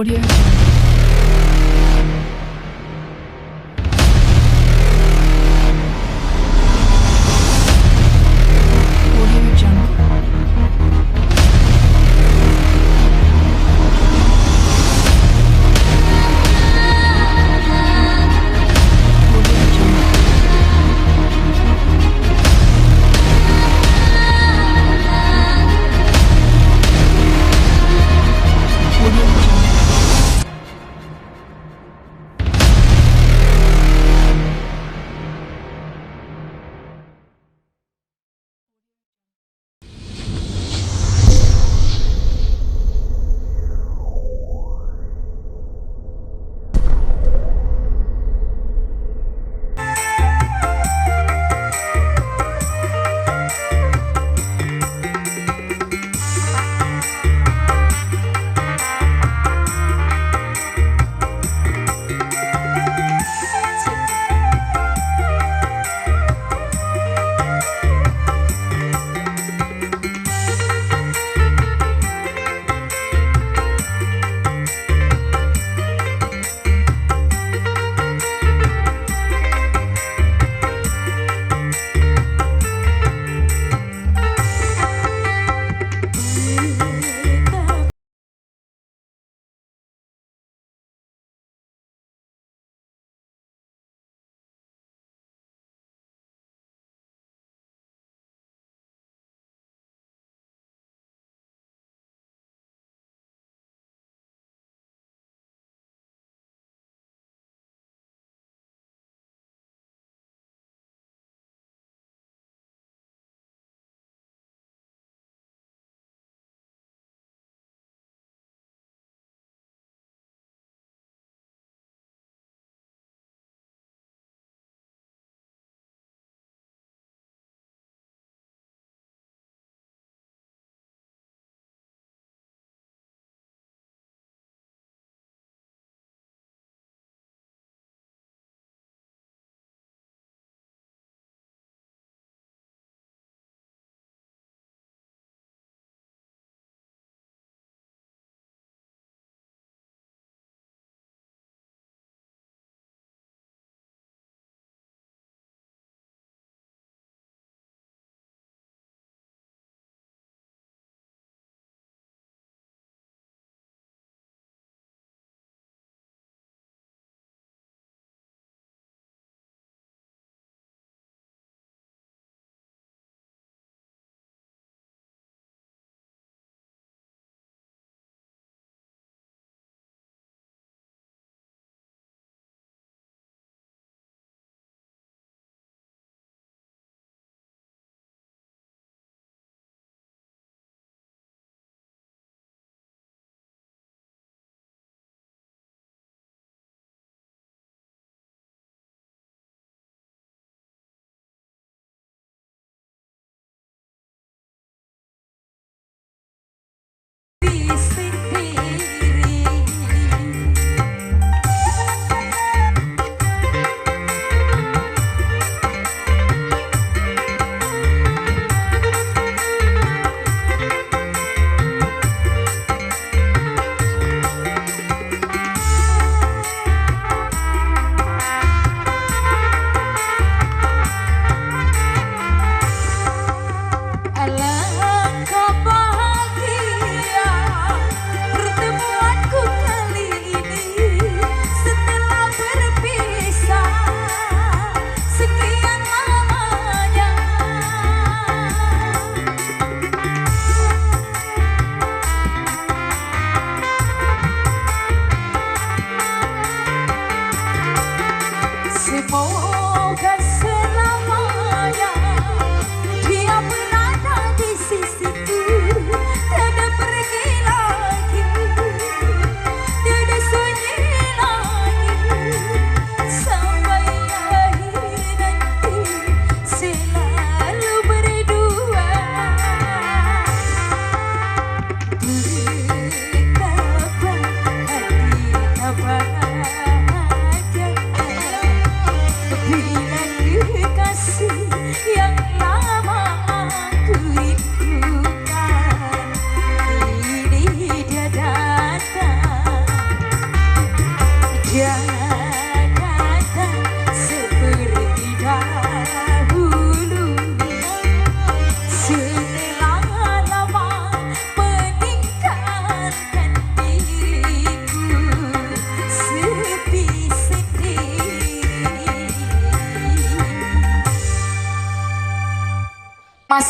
Audio. Audio Jungle. Audio Jungle. Audio Jungle.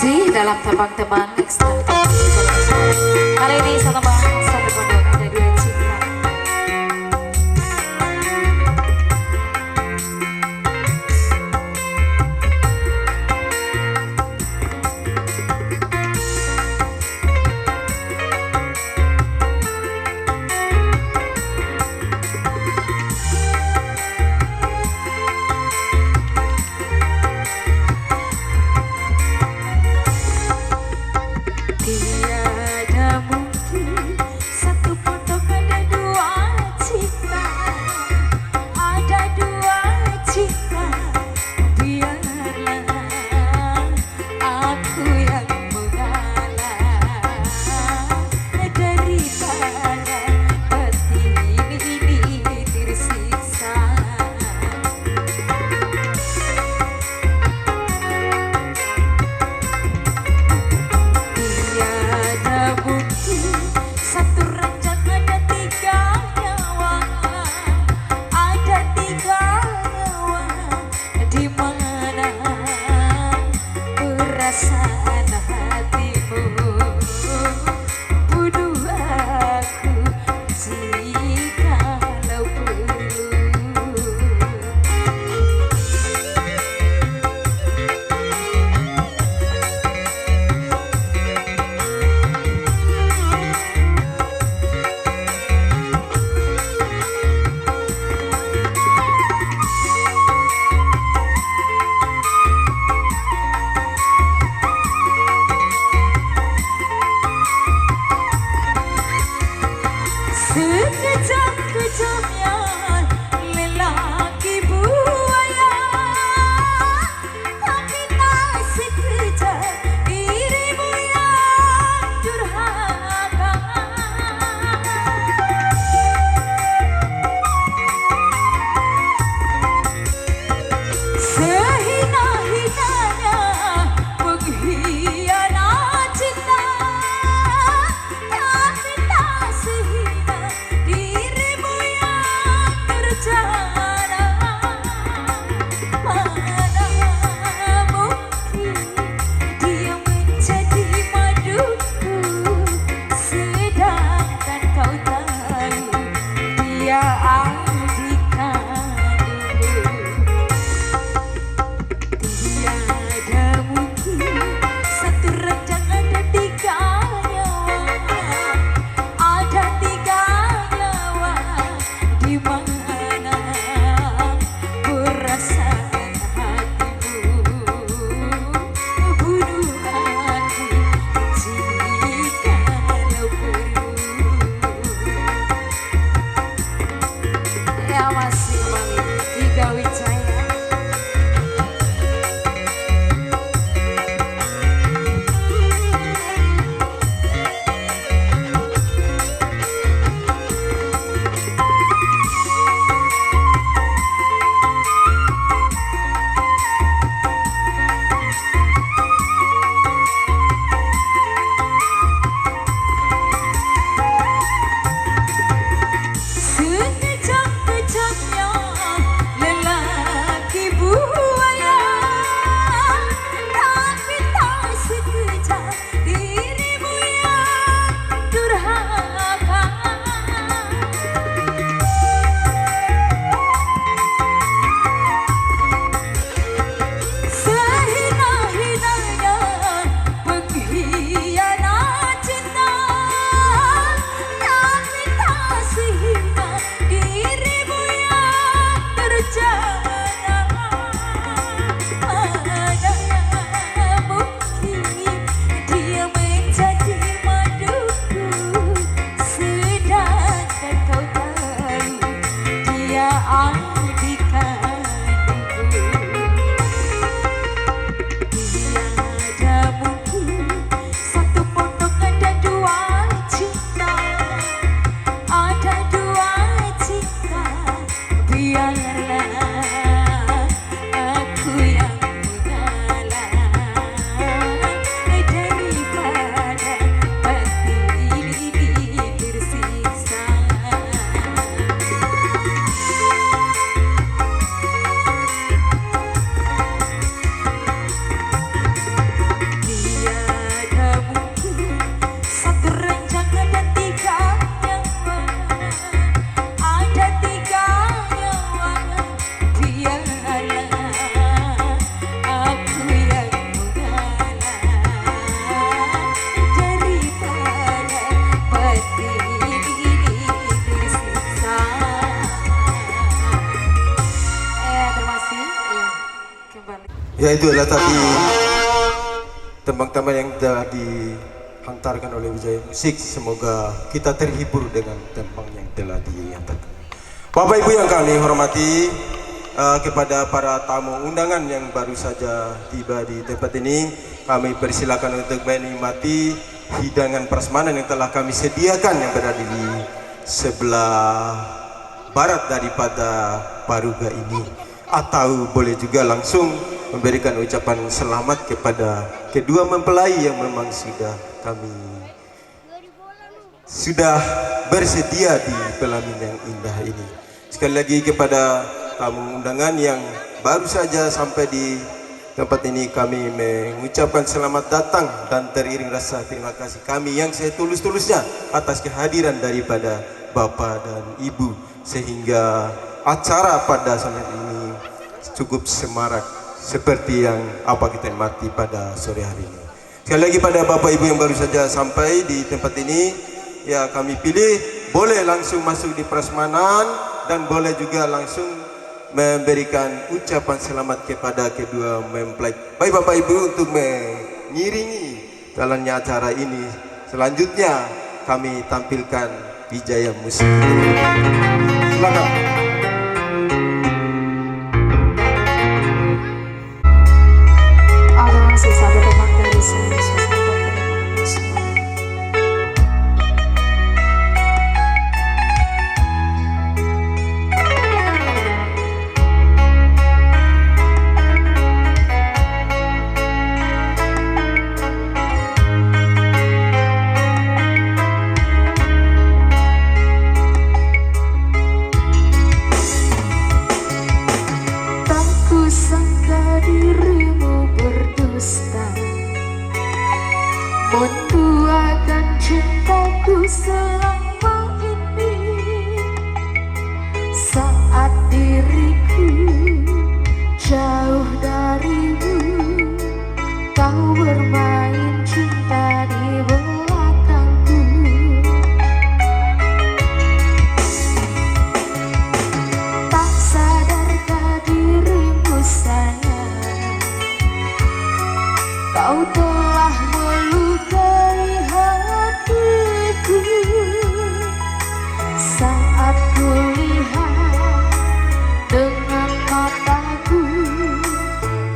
masih dalam tebang-tebang ekstrak. Kali ini satu tebang satu pondok ada dua cinta. Ya itu adalah tadi tembang-tembang yang telah dihantarkan oleh Wijaya Musik. Semoga kita terhibur dengan tembang yang telah dihantarkan. Bapak Ibu yang kami hormati, kepada para tamu undangan yang baru saja tiba di tempat ini, kami persilakan untuk menikmati hidangan prasmanan yang telah kami sediakan yang berada di sebelah barat daripada Paruga ini. Atau boleh juga langsung memberikan ucapan selamat kepada kedua mempelai yang memang sudah bersedia di pelaminan yang indah ini. Sekali lagi kepada tamu undangan yang baru saja sampai di tempat ini, kami mengucapkan selamat datang dan teriring rasa terima kasih kami yang setulus-tulusnya atas kehadiran daripada Bapak dan Ibu, sehingga acara pada saat ini cukup semarak seperti yang apa kita nikmati pada sore hari ini. Sekali lagi pada Bapak Ibu yang baru saja sampai di tempat ini, ya kami pilih boleh langsung masuk di prasmanan dan boleh juga langsung memberikan ucapan selamat kepada kedua mempelai. Baik Bapak Ibu, untuk mengiringi jalannya acara ini, selanjutnya kami tampilkan Wijaya Musik. Silakan. Ada masih satu tembang dari saya. Semua. Tak kusangka dirimu berdusta, menduakan cintaku selama ini. Saat diriku jauh darimu, kau bermain cinta di belakangku. Tak sadarkah dirimu sayang, kau telah melukai hatiku. Saat kulihat dengan mataku,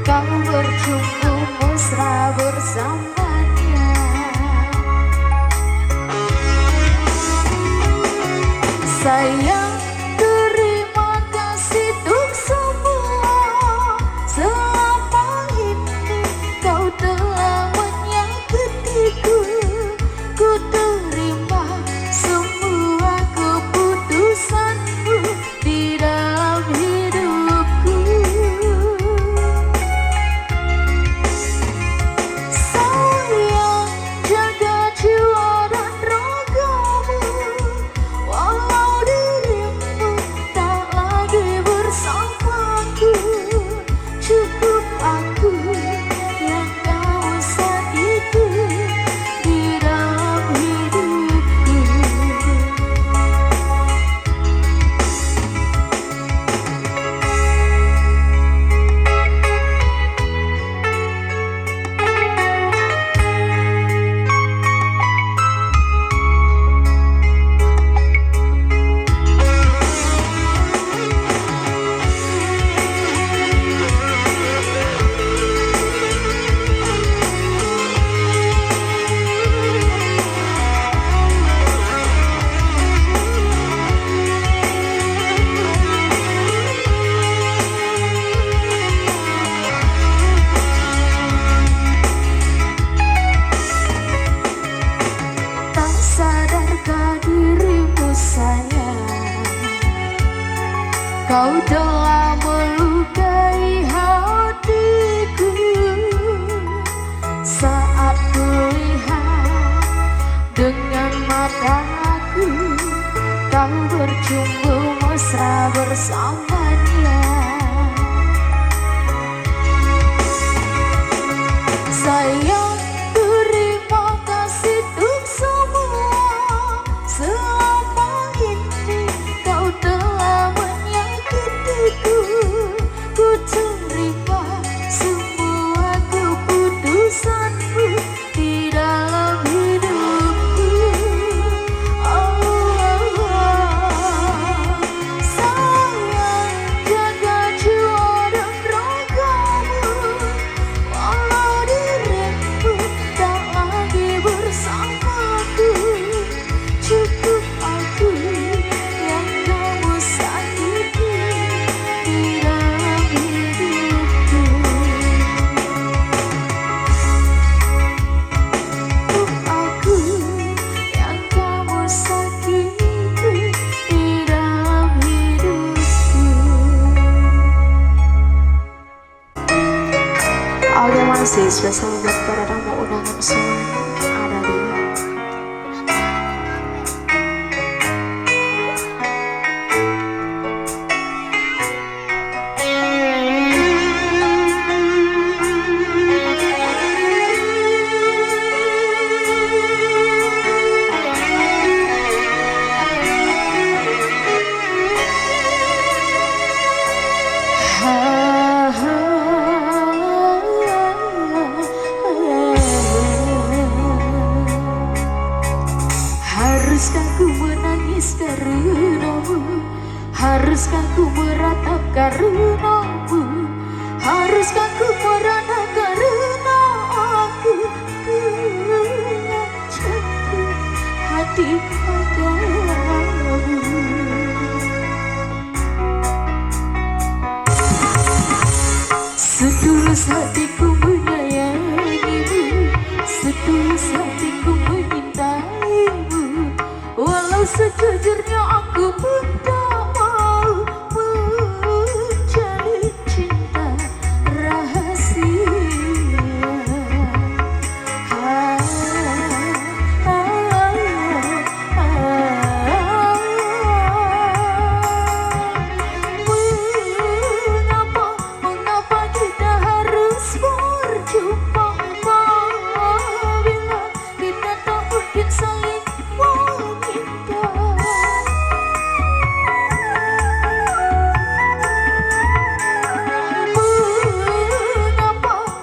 kau berjumpa mesra bersamanya. Sayang, terima kasih untuk semua. Selama ini kau telah menyakitiku. Ku terima semua keputusanmu di dalam hidupku. Sayang, jaga jiwa dan ragamu, walau dirimu tak lagi bersamaku. Cukup aku yang kau sakiti di dalam hidupku. Tak sadarkah dirimu sayang, kau telah melukai hatiku. Saat kulihat dengan mataku, kau berjumpa mesra bersamanya. Sayang, terima kasih untuk semua. Selama ini kau telah menyakitiku. Ku terima semua siswa sahabat para tamu undangan semuanya ada di Haruskah ku menangis karenamu? Haruskah ku meratap karenamu? Haruskah ku merana karena aku punya jatuh hati padamu? Setulus hatiku menyayangimu, setulus hatiku menyintaimu. Walau sejujurnya aku pun tak mau menjalin cinta rahasia. Mengapa kita harus berjumpa bila kita tak mungkin saling meminta?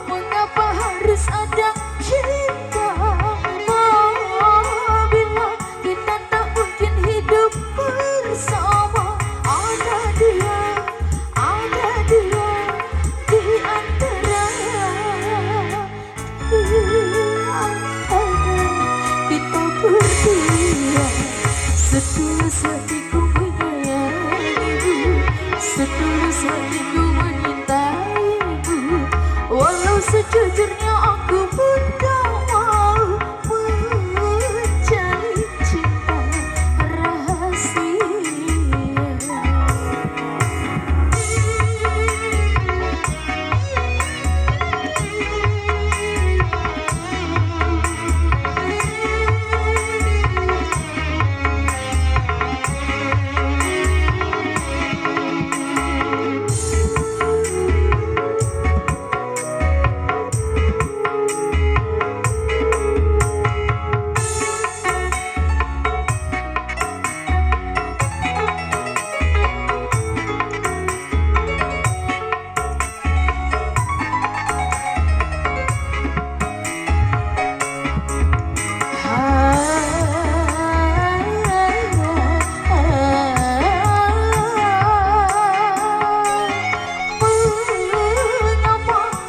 Mengapa harus ada cinta bila kita tak mungkin hidup bersama? Ada dia di antara kita berdua. Setulus hatiku menyayangimu, setulus hatiku menyintaimu. Walau sejujurnya aku pun tak mau menjalin cinta rahasia.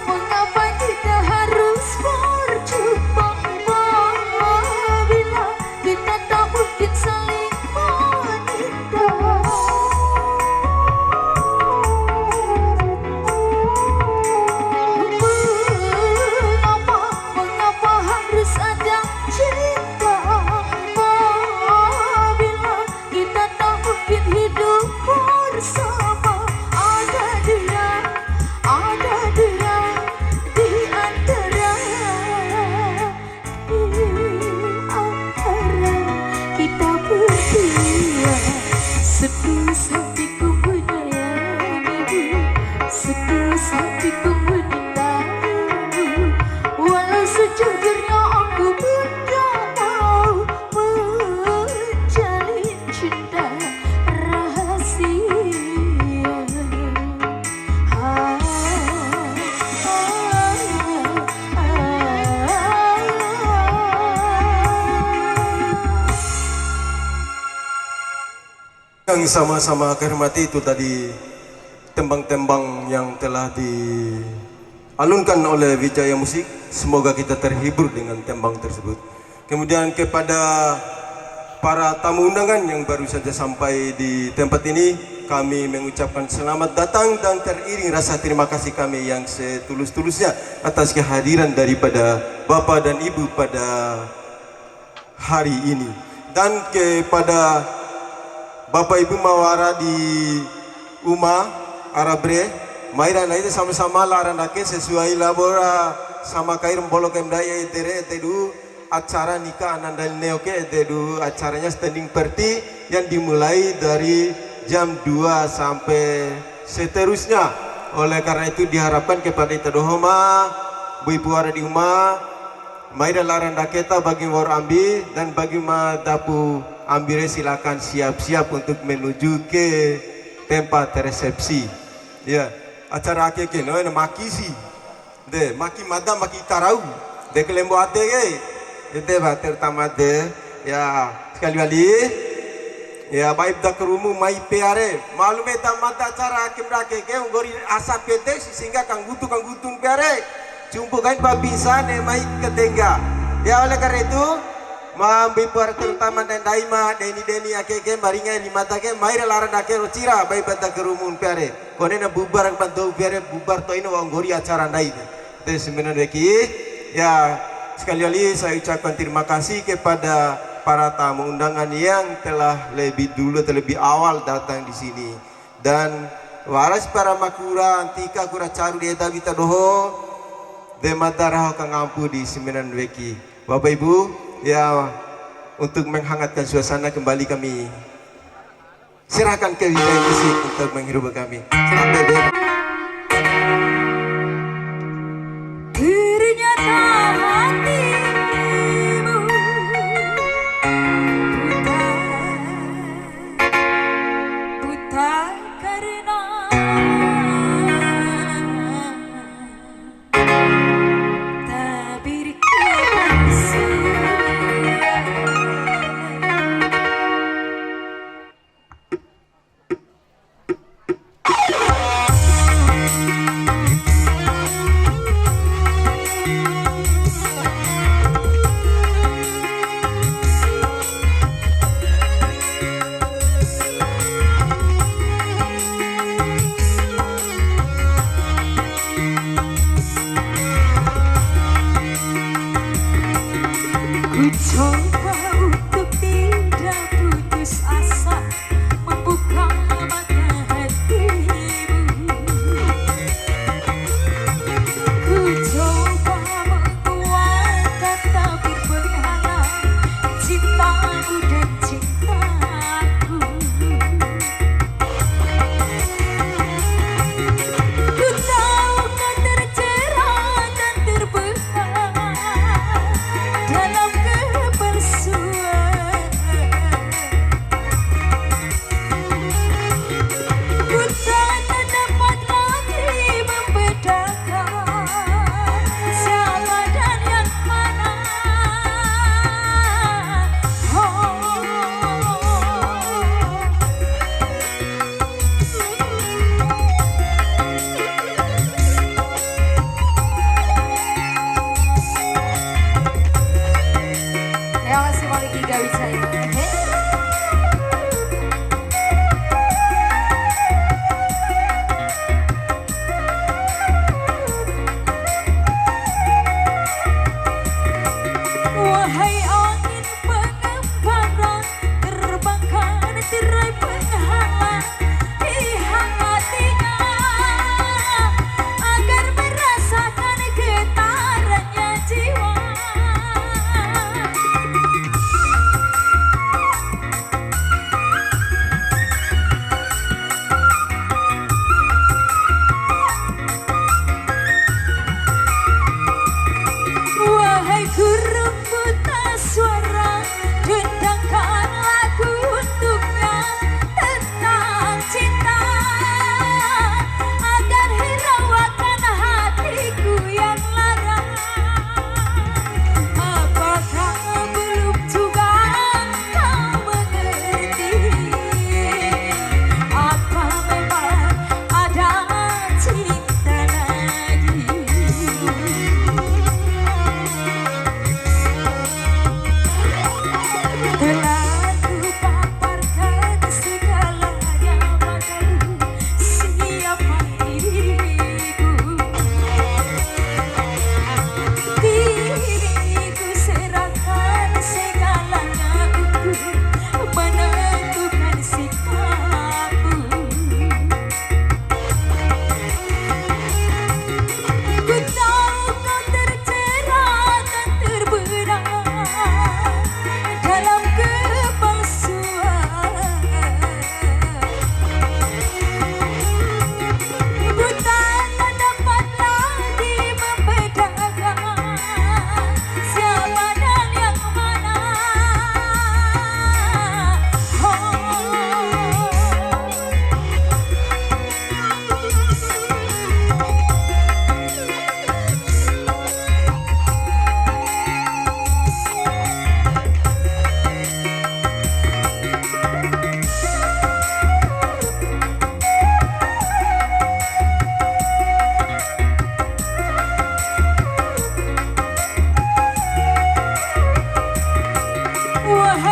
Mengapa kita harus berjumpa bila kita tak mungkin saling meminta? Mengapa harus ada cinta bila kita tak mungkin hidup bersama? Ada dia di antara kita berdua. Setulus hatiku menyayangimu, setulus hatiku menyintaimu. Walau sejujurnya aku pun tak mau menjalin cinta rahasia. Yang sama-sama kehormati itu tadi tembang-tembang yang telah dialunkan oleh Wijaya Musik. Semoga kita terhibur dengan tembang tersebut. Kemudian kepada para tamu undangan yang baru saja sampai di tempat ini, kami mengucapkan selamat datang dan teriring rasa terima kasih kami yang setulus-tulusnya atas kehadiran daripada Bapak dan Ibu pada hari ini. Dan kepada Bapak Ibu Mawara di Uma Arabre Maira na itu sama-sama larandake sesuai labora sama kair bolok daya itere tedu acara nikah anandal neoke tedu acaranya standing party yang dimulai dari jam 2 sampai seterusnya. Oleh karena itu diharapkan kepada kita dohoma ibu ada di rumah maida laran daketa bagi war ambil dan bagi ma dapu ambil silakan siap-siap untuk menuju ke tempat resepsi. Ya, acara akeke no maki si. De maki mada maki tarau. De kelembo ate ge. Ite ba terutama de ya sekali-kali ya baik dak rumu mai peare. Malum eta mada acara akeke ke ngori asap pete sehingga kang gutung peare. Jumpo kain babinsan mai ketengga. Ya oleh karena itu mambi par terutama dan daima deni akeke maringa lima take maira laran ake rocira bai bata kerumun pare konena bubar bantu pare bubar to ino wanggori acara nai te sebenarnya ki ya sekali lagi saya ucapkan terima kasih kepada para tamu undangan yang telah lebih dulu terlebih awal datang di sini dan waras para makura antika kura caru di eta bita doho de mataraho kang ampu di sembilan weki Bapak Ibu ya, untuk menghangatkan suasana kembali kami serahkan ke wilayah musik untuk menghirup kami. Selamat bebe. Ternyata hatimu buta karena tabir kasih. Ku coba untuk tidak putus asa membuka mata hatimu. Ku coba menguatkan tabir berhala cintamu dan cintaku. Ku tahu kau tercerah dan terbelah dalam kebersuaan. Ku tak dapat lagi membedakan siapa dan yang mana. Terima kasih Maliki Gawijaya. Wahai angin pengembara, terbangkan tirai penghalang di hatinya agar merasakan getarannya jiwa.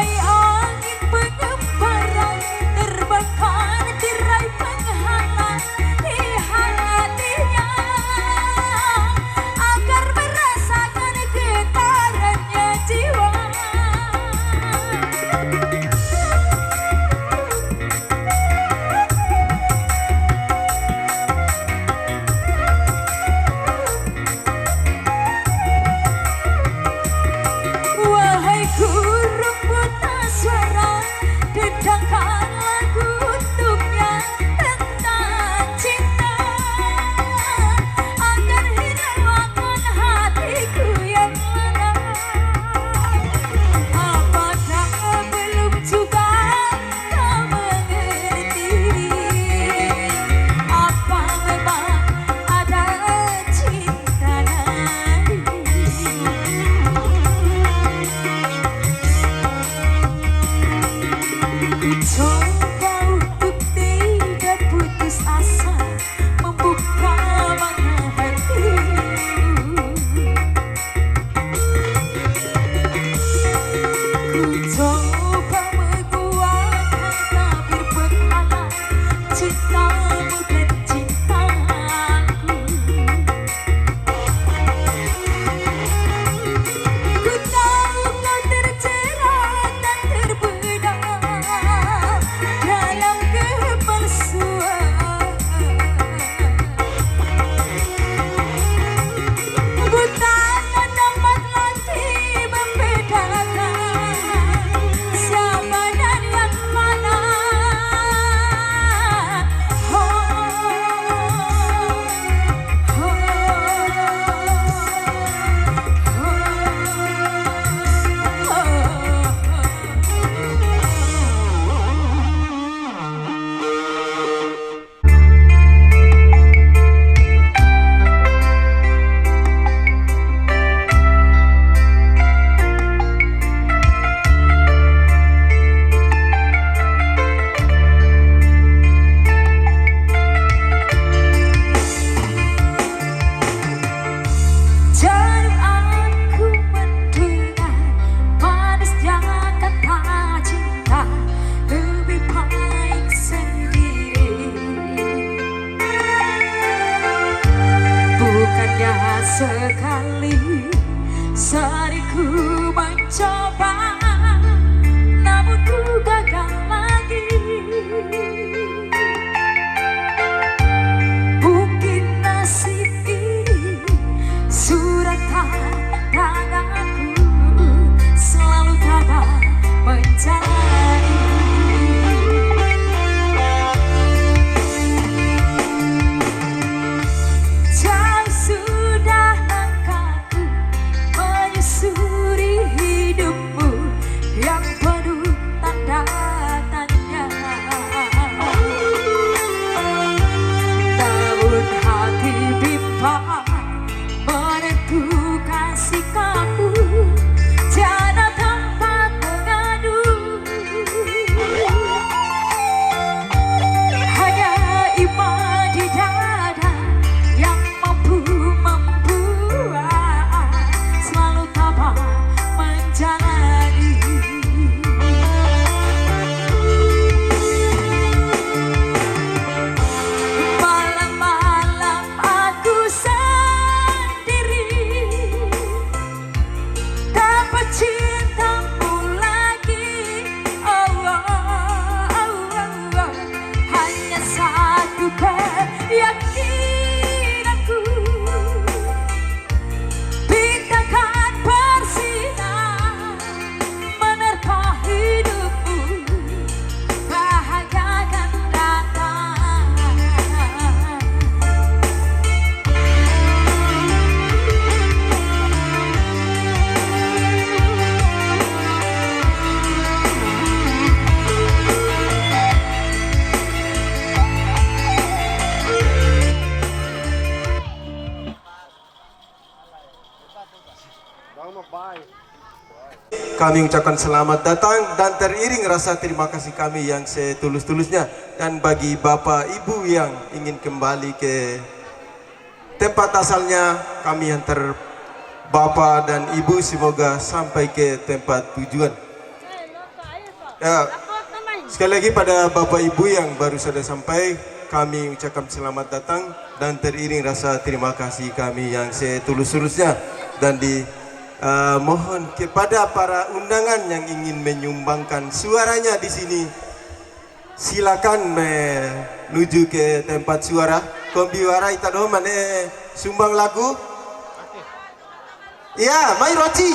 bagai angin mengembara terbakar tirai penghalang di hatinya agar merasakan getarannya jiwa. Wahai kurung buta suara, dedangkan lagu untuknya tentang cinta agar hilangkan hatiku yang lara. Apakah belum juga kau mengerti? Apa memang ada cinta nanti? Ku coba untuk tidak putus asa membuka mata hatimu. Ku coba menguatkan tabir penghalang cintamu dan cintaku. Ku tahu kau terjerat dan terbedah dalam kepalsuan. Buta tak dapat lagi membedakan siapa dan yang mana. Jarum aku mendengar manisnya kata cinta lebih baik sendiri. Bukannya sekali sering ku mencoba, namun ku gagal lagi. Mungkin nasib ini suratan tanganku selalu tabah menjalani. Jauh sudah langkahku menyusuri hidupmu yang penuh tanda tanya. Namun hati bimbang menentukan sikapmu, tiada tempat mengadu. Hanya iman di dada yang mampu membuat selalu tabah menjalani. Malam-malam aku sendiri dapat cintamu lagi. Oh, oh, oh, oh, oh. Hanya satu keyakinanku, bintangkan bersinar menerpa hidupmu, bahagia akan datang. Kami ucapkan selamat datang dan teriring rasa terima kasih kami yang setulus-tulusnya. Dan bagi Bapak Ibu yang ingin kembali ke tempat asalnya, kami hantar Bapak dan Ibu semoga sampai ke tempat tujuan. Ya, sekali lagi pada Bapak Ibu yang baru saja sampai, kami ucapkan selamat datang dan teriring rasa terima kasih kami yang setulus-tulusnya, dan mohon kepada para undangan yang ingin menyumbangkan suaranya di sini, silakan menuju ke tempat suara. Kombiwara ita doh mane sumbang lagu. Ya, Mai Roci.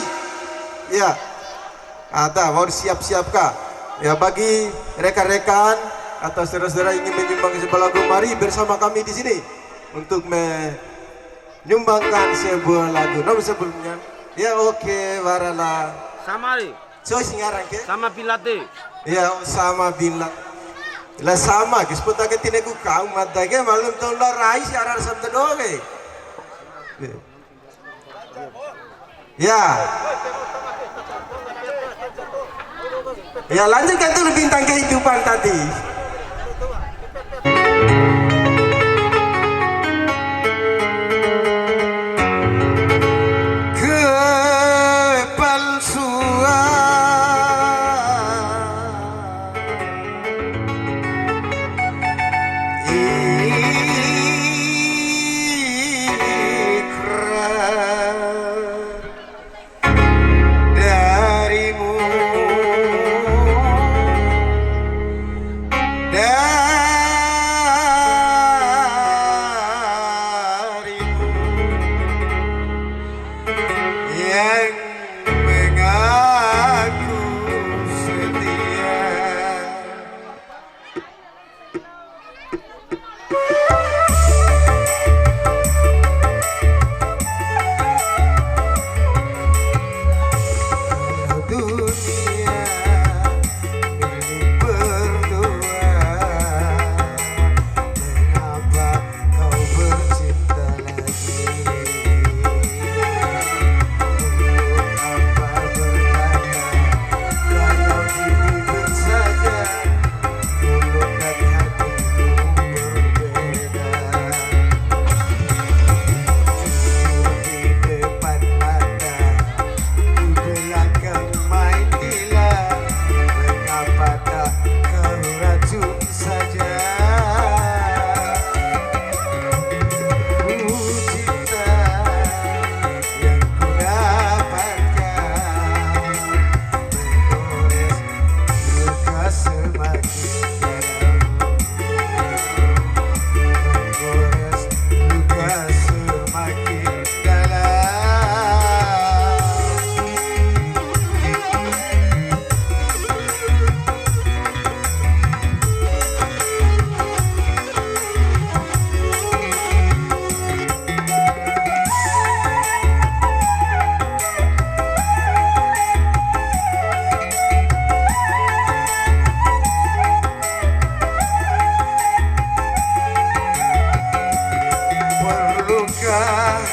Ya. Ada mau siap-siap kah? Ya, bagi rekan-rekan atau saudara-saudara ingin menyumbang sebuah lagu, mari bersama kami di sini untuk menyumbangkan sebuah lagu. Nomor sebelumnya. Ya, oke, warala. Sama ri, So singarang ke? sama pilate. Ya, sama bila. La sama, kisputa ke tineku kau mata ke malum tahun la rai siaran sabda doge. Ya. Ya, lanjutkan tuh bintang kehidupan tadi. Yang mengaku setia. Dunia milik berdua, mengapa kau bercinta lagi?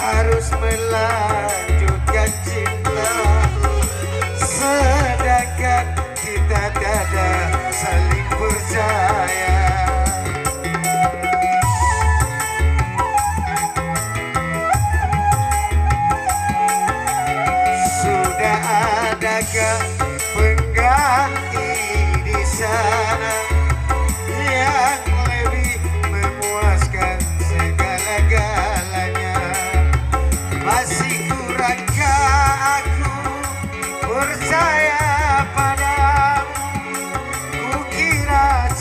Harus melanjutkan cinta, sedangkan kita tiada saling percaya. Sudah adakah pengganti di sana yang lebih memuaskan segala-galanya? Masih kurangkah aku percaya padamu? Kukira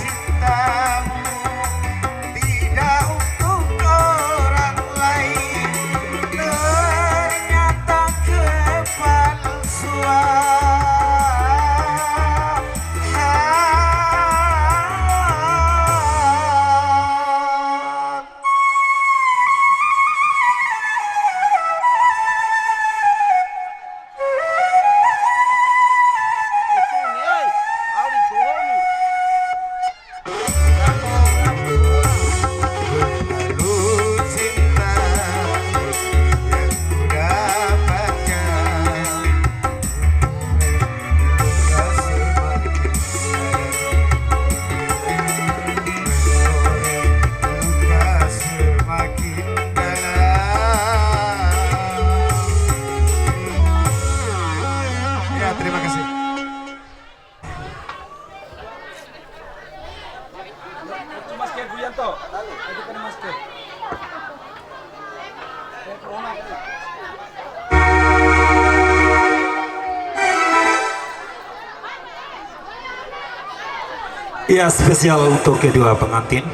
Ya, spesial untuk kedua pengantin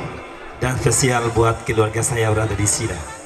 dan spesial buat keluarga saya berada di sini.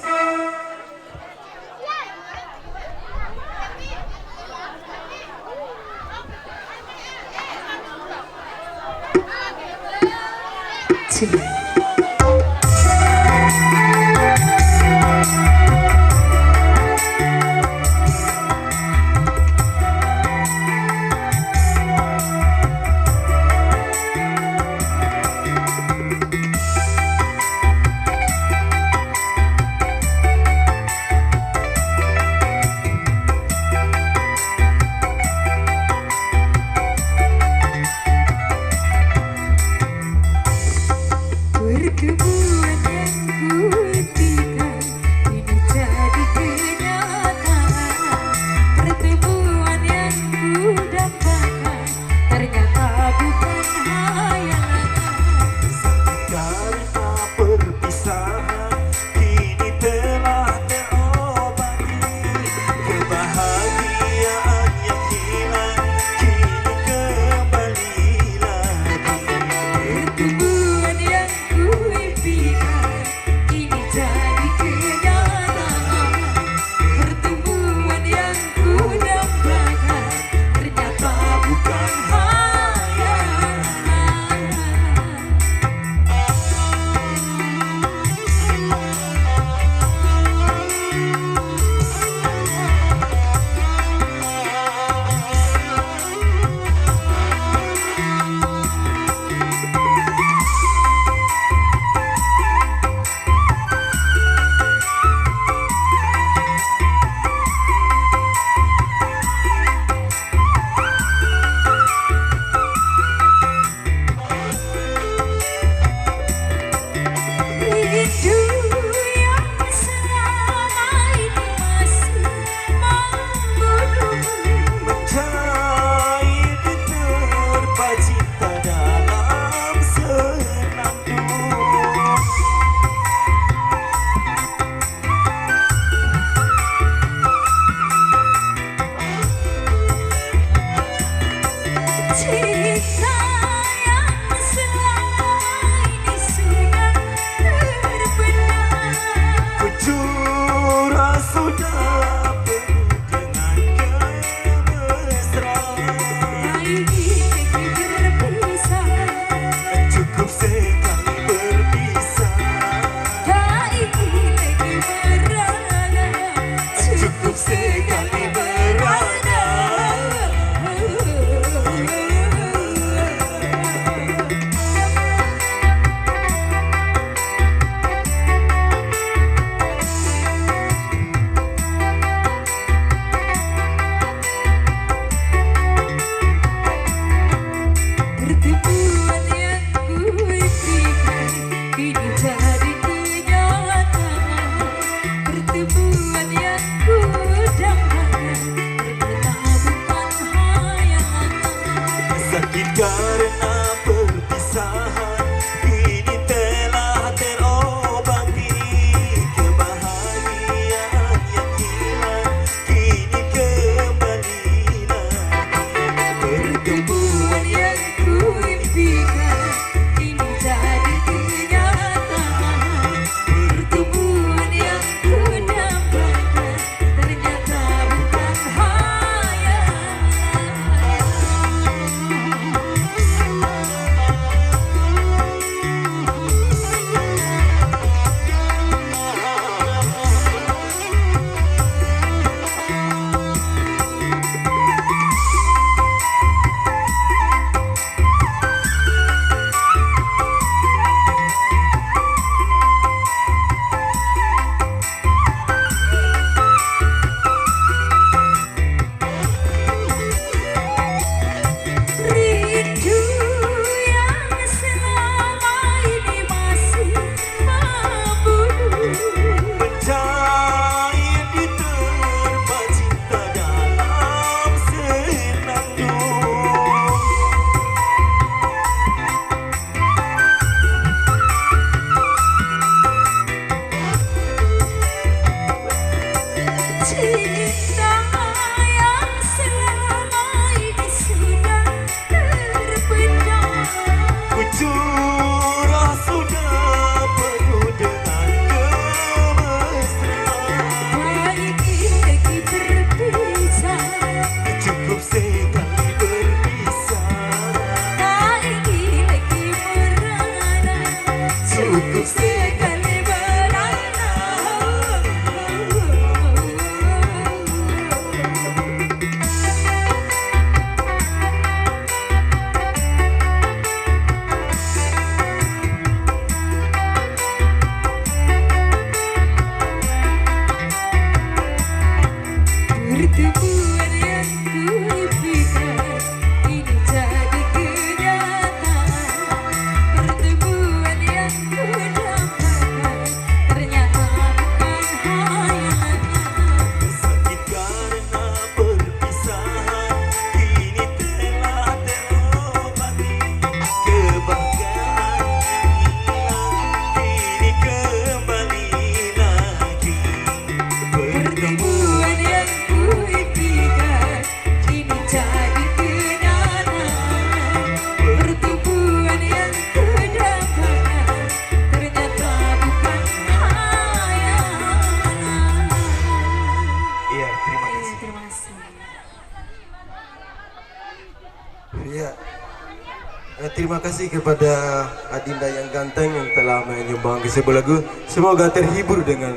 Terima kasih kepada Adinda yang ganteng yang telah menyumbang ke sebuah lagu. Semoga terhibur dengan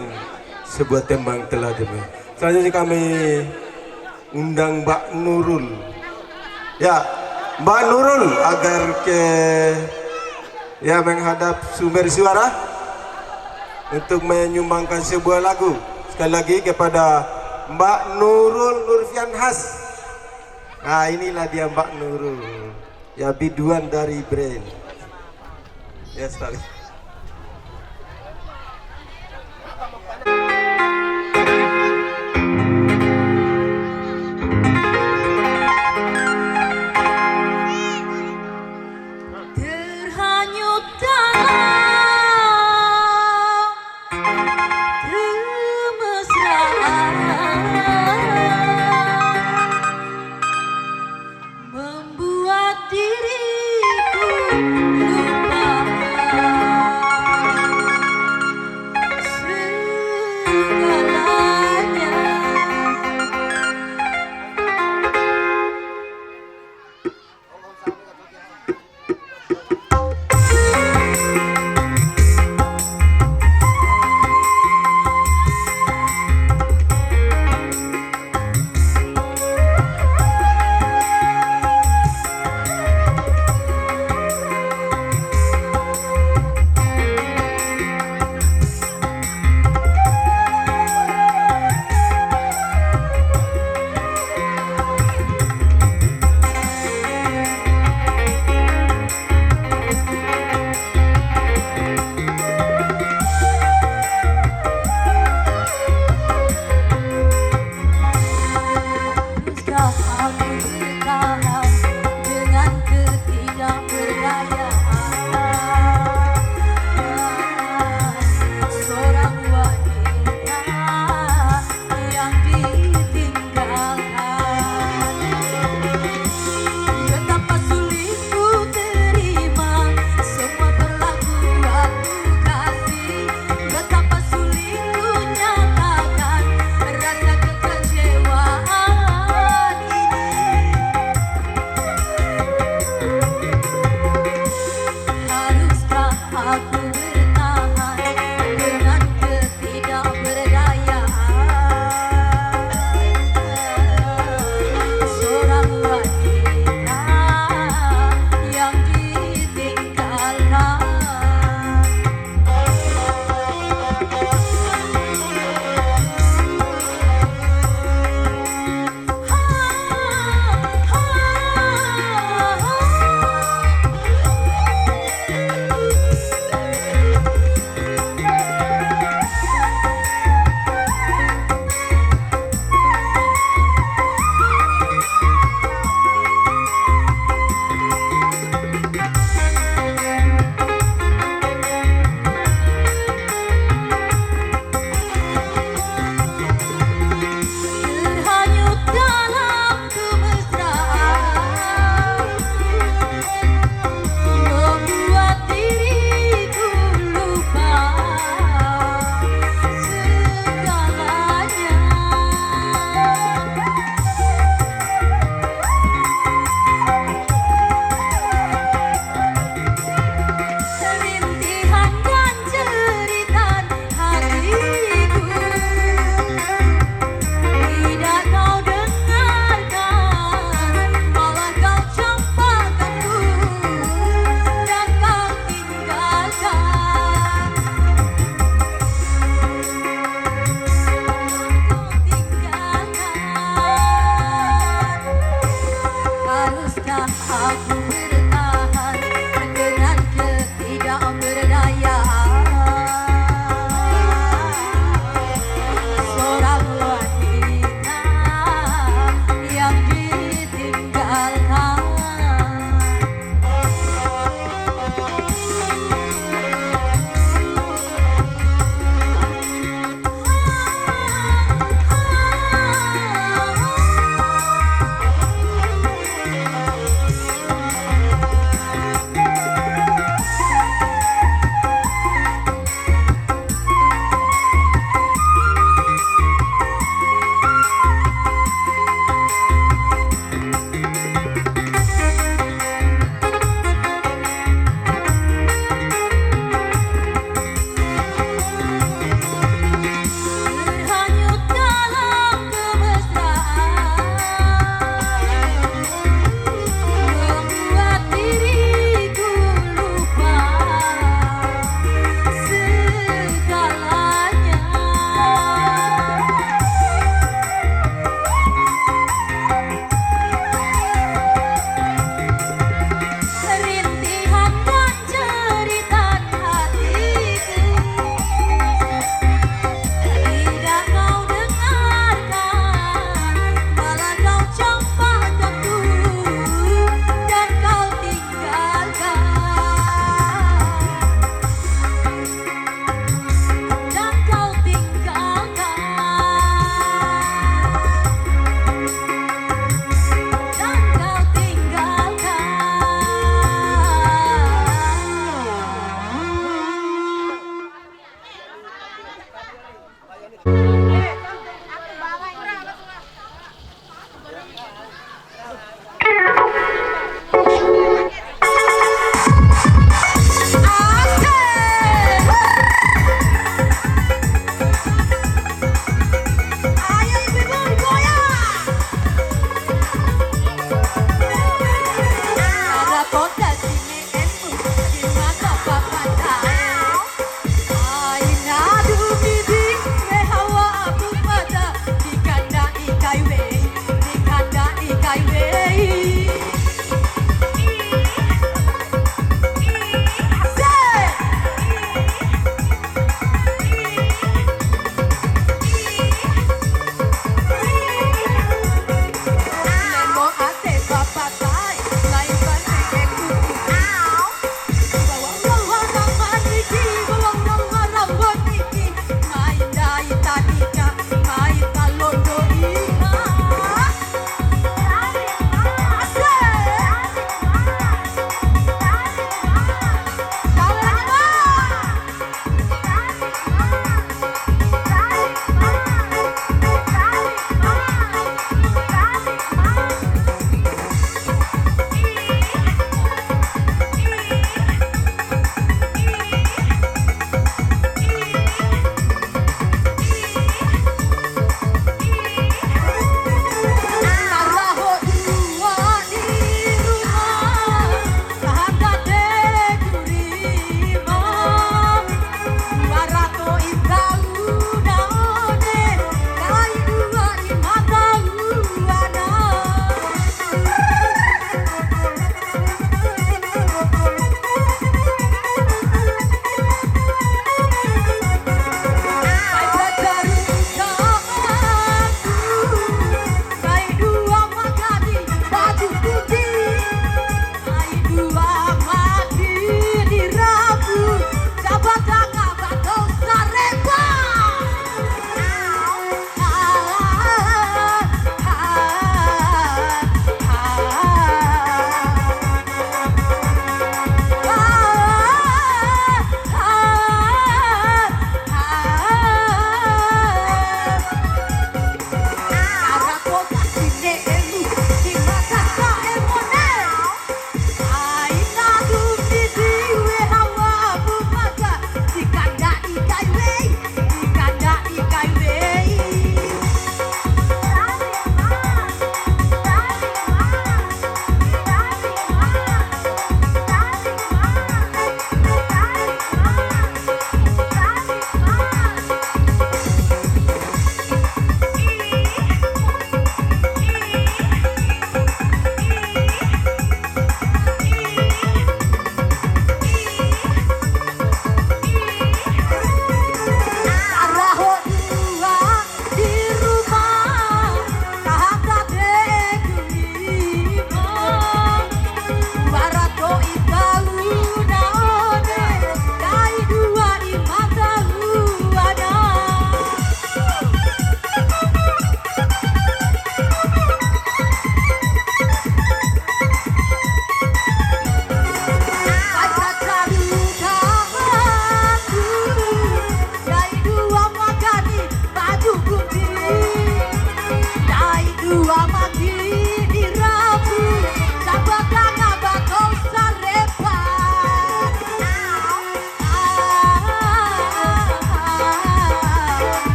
sebuah tembang telah demi. Selanjutnya kami undang Mbak Nurul. Ya, Mbak Nurul agar menghadap sumber suara untuk menyumbangkan sebuah lagu. Sekali lagi kepada Mbak Nurul Nurfian Has. Nah, inilah dia Mbak Nurul. Ya, biduan dari Brain. Ya, sekali. Terhanyut dalam kemesraan, membuat diriku lupa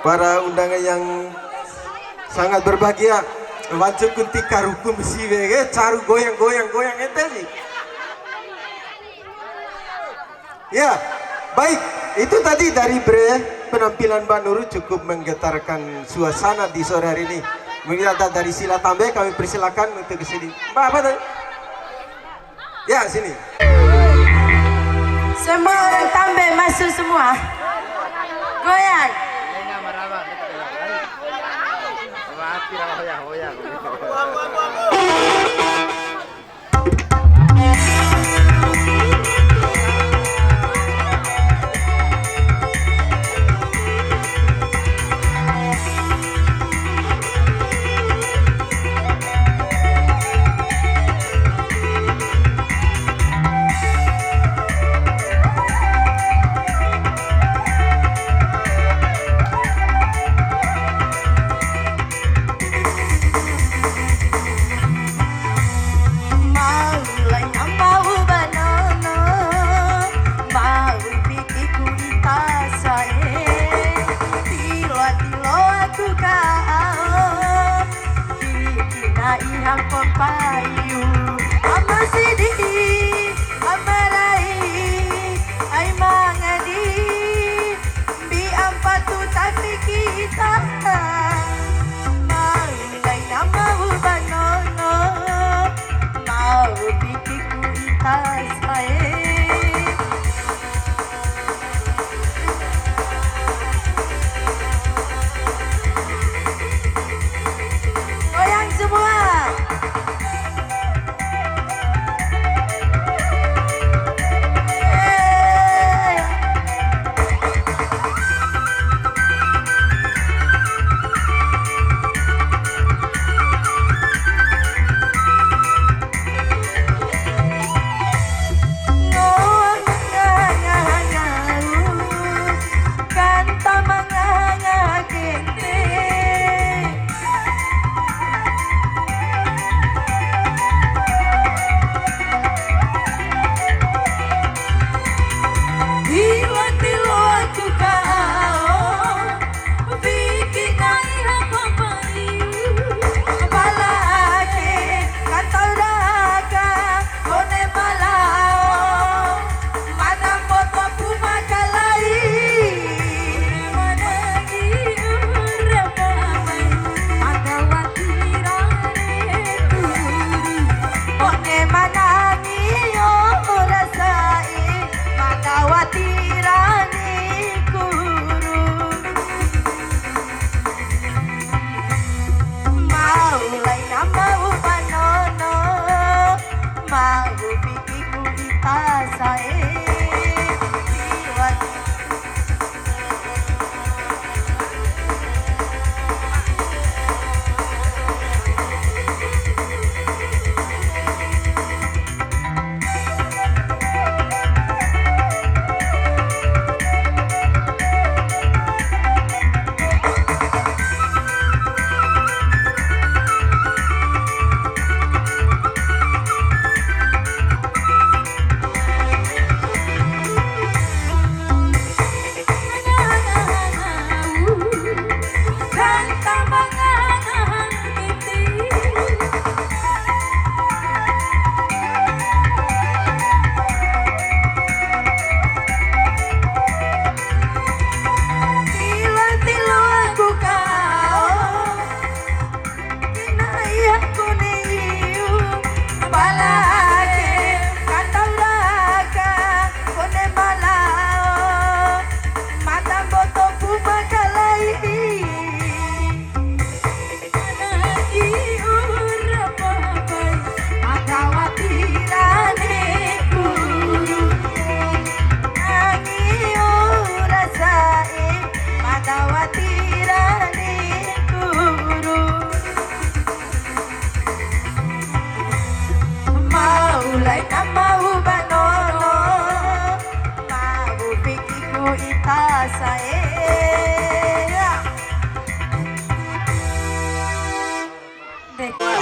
para undangan yang sangat berbahagia. Wajib kunti karukum siwege caru goyang ente sih. Ya, baik. Itu tadi dari penampilan Mbak Nurul cukup menggetarkan suasana di sore hari ini. Mungkin ada dari Sila Tambe, kami persilakan untuk ke sini. Mbak apa tadi? Ya, sini. Semua orang Tambe masuk semua. Goyang.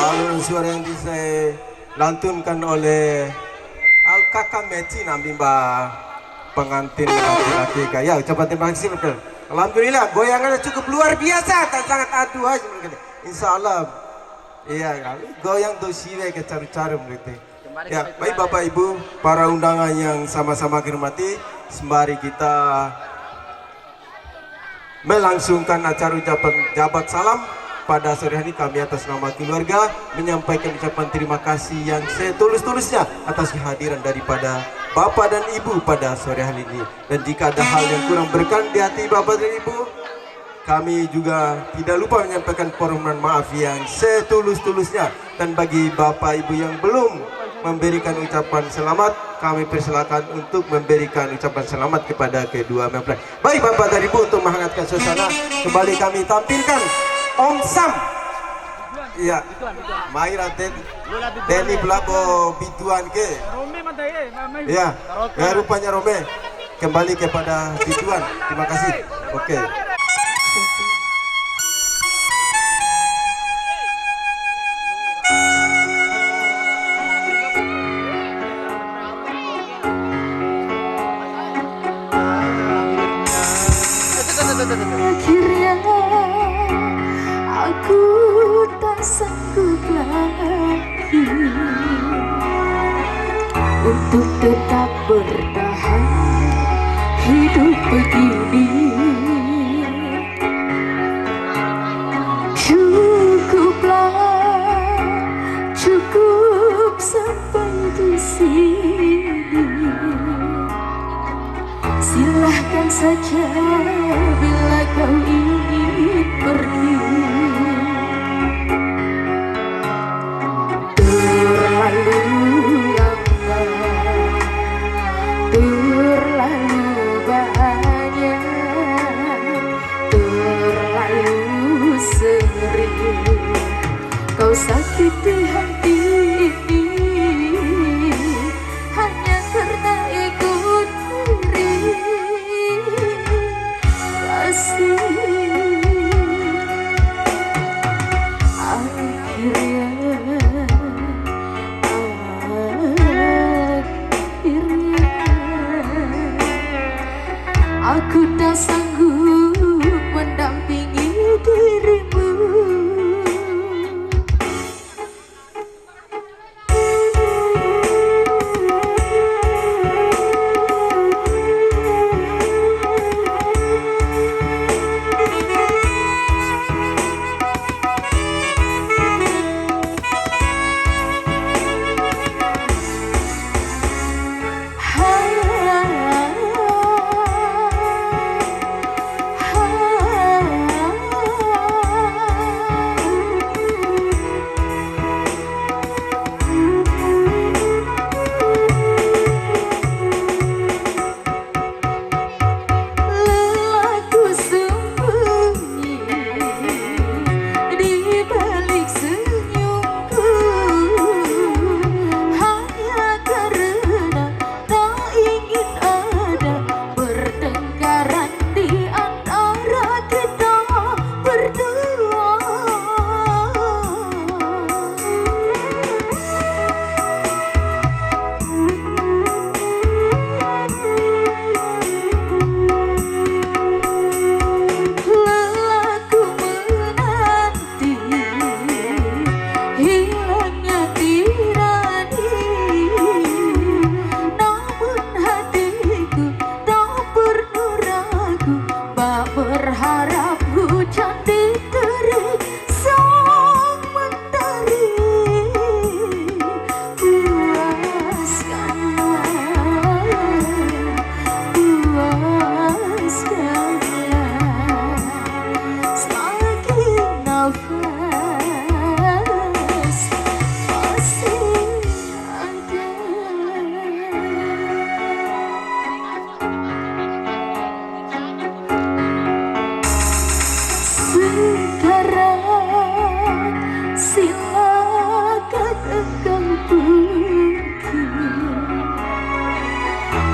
Alunan suara yang dilantunkan oleh Kakak Meci Nambimba pengantin laki-laki kaya. Ucapan terima kasih. Alhamdulillah goyangannya cukup luar biasa, tak sangat aduh aja. Insya Allah, iya goyang tuh siwe ke caru-caru mereka. Ya, baik Bapak Ibu, para undangan yang sama-sama hormati, sembari kita melangsungkan acara ucapan jabat salam pada sore hari, kami atas nama keluarga menyampaikan ucapan terima kasih yang setulus-tulusnya atas kehadiran daripada Bapak dan Ibu pada sore hari ini. Dan jika ada hal yang kurang berkenan di hati Bapak dan Ibu, kami juga tidak lupa menyampaikan permohonan maaf yang setulus-tulusnya. Dan bagi Bapak Ibu yang belum memberikan ucapan selamat, kami persilakan untuk memberikan ucapan selamat kepada kedua mempelai. Baik Bapak dan Ibu, untuk menghangatkan suasana, kembali kami tampilkan Om Sam. Iya, Maira Deni Belabo Bituan ke. Iya, ya rupanya Rome. Kembali kepada Bituan. Terima kasih. Oke. Akhirnya aku tak sanggup lagi untuk tetap bertahan hidup begini. Cukuplah, cukup sampai di sini. Silahkan saja bila kau ingin pergi. Terlalu lama, terlalu banyak, terlalu sering kau sakiti hati ini hanya karena ikut diri. Kasih aku tak sanggup mendampingi dirimu.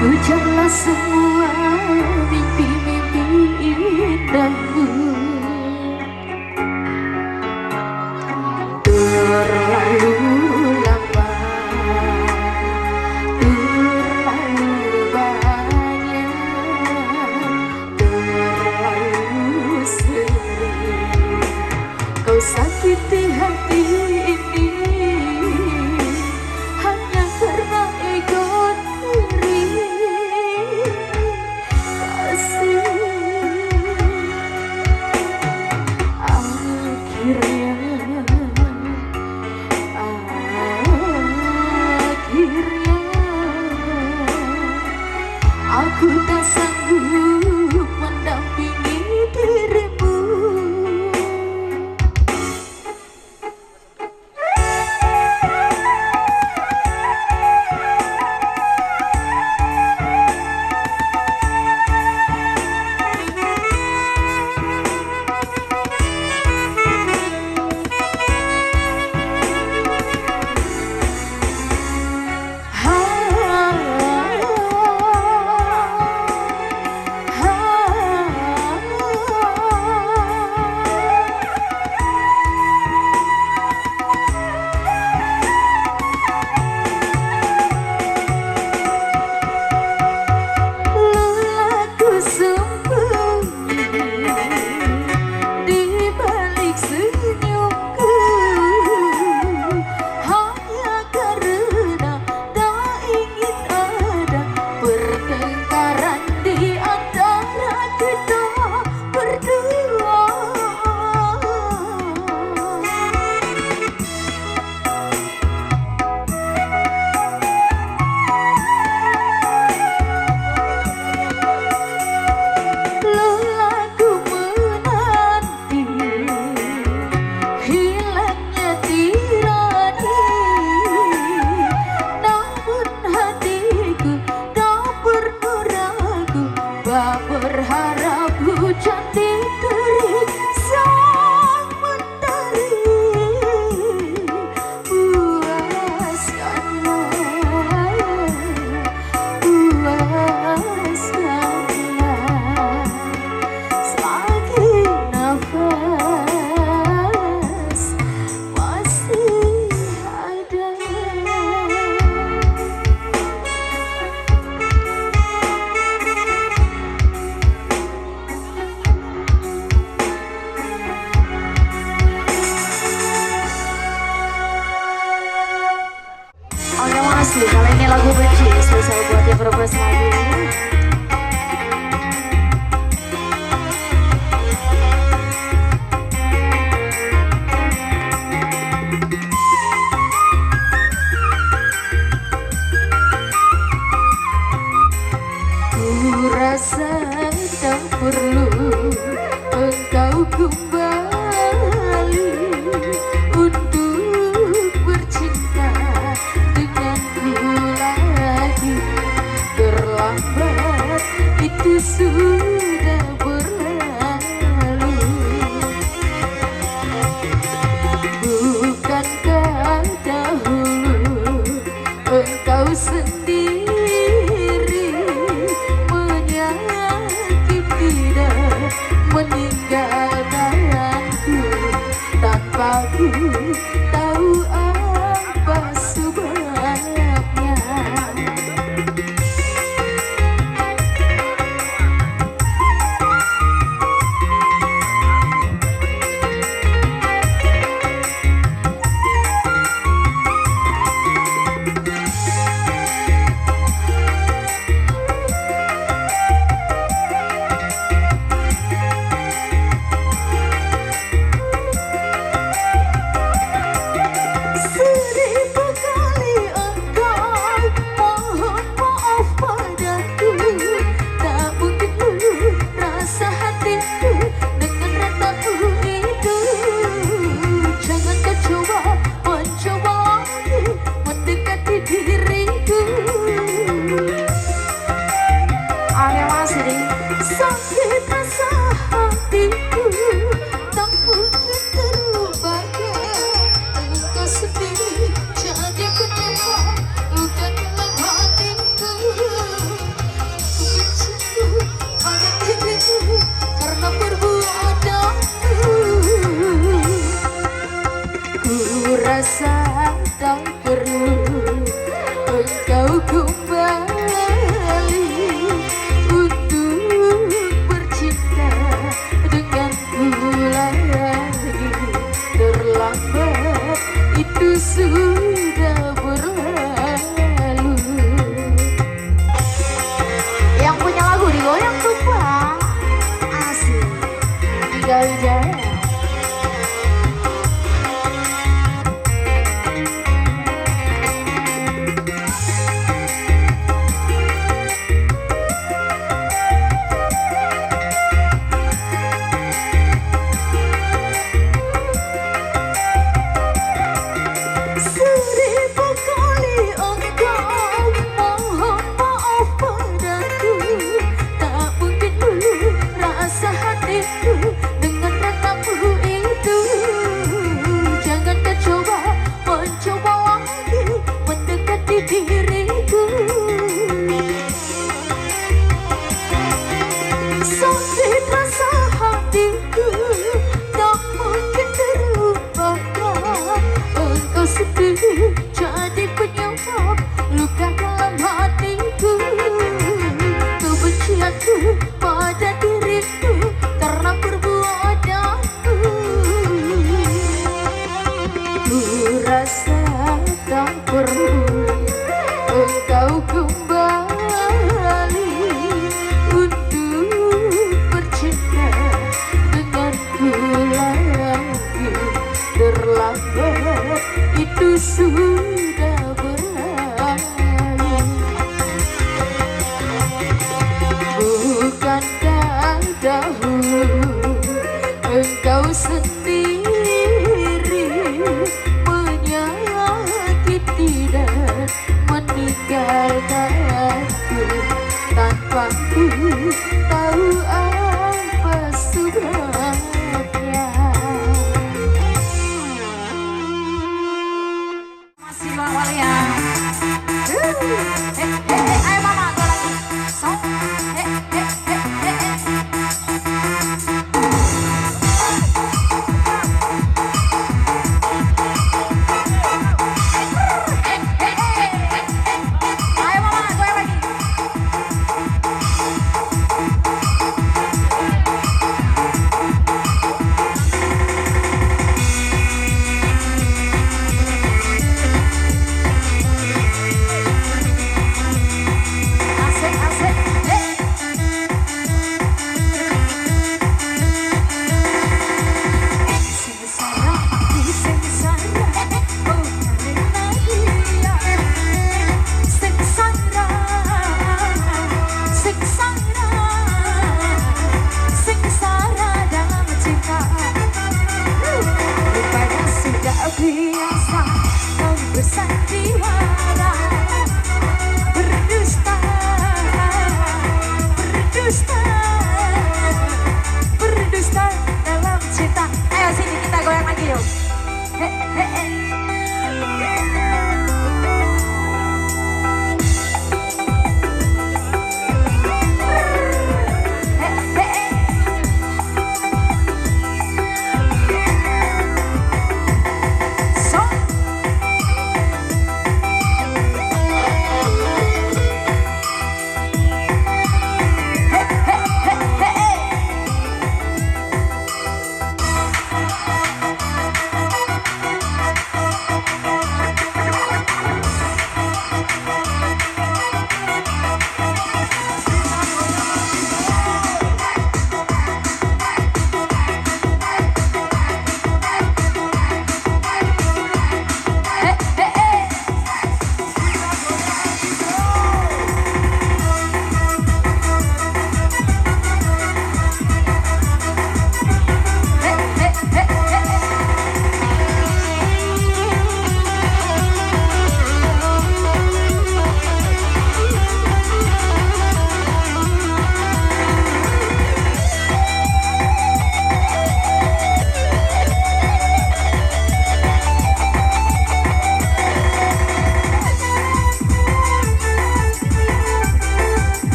Hujanlah semua mimpi-mimpi indahmu. Terlalu lama, terlalu banyak, terlalu sering kau sakiti hati ini hanya karena ego diri. Kasih akhirnya aku tak sanggup mendampingi dirimu. Berharap hujan diberi sang mentari. Puaskanlah selagi nafas masih ada. Asli, kali ini lagu benci spesial buat yang berbes lagi. Ku rasa tak perlu engkau kembali untuk bercinta denganku lagi. Terlambat itu sudah berlalu. Bukankah dahulu engkau sendiri menyatakan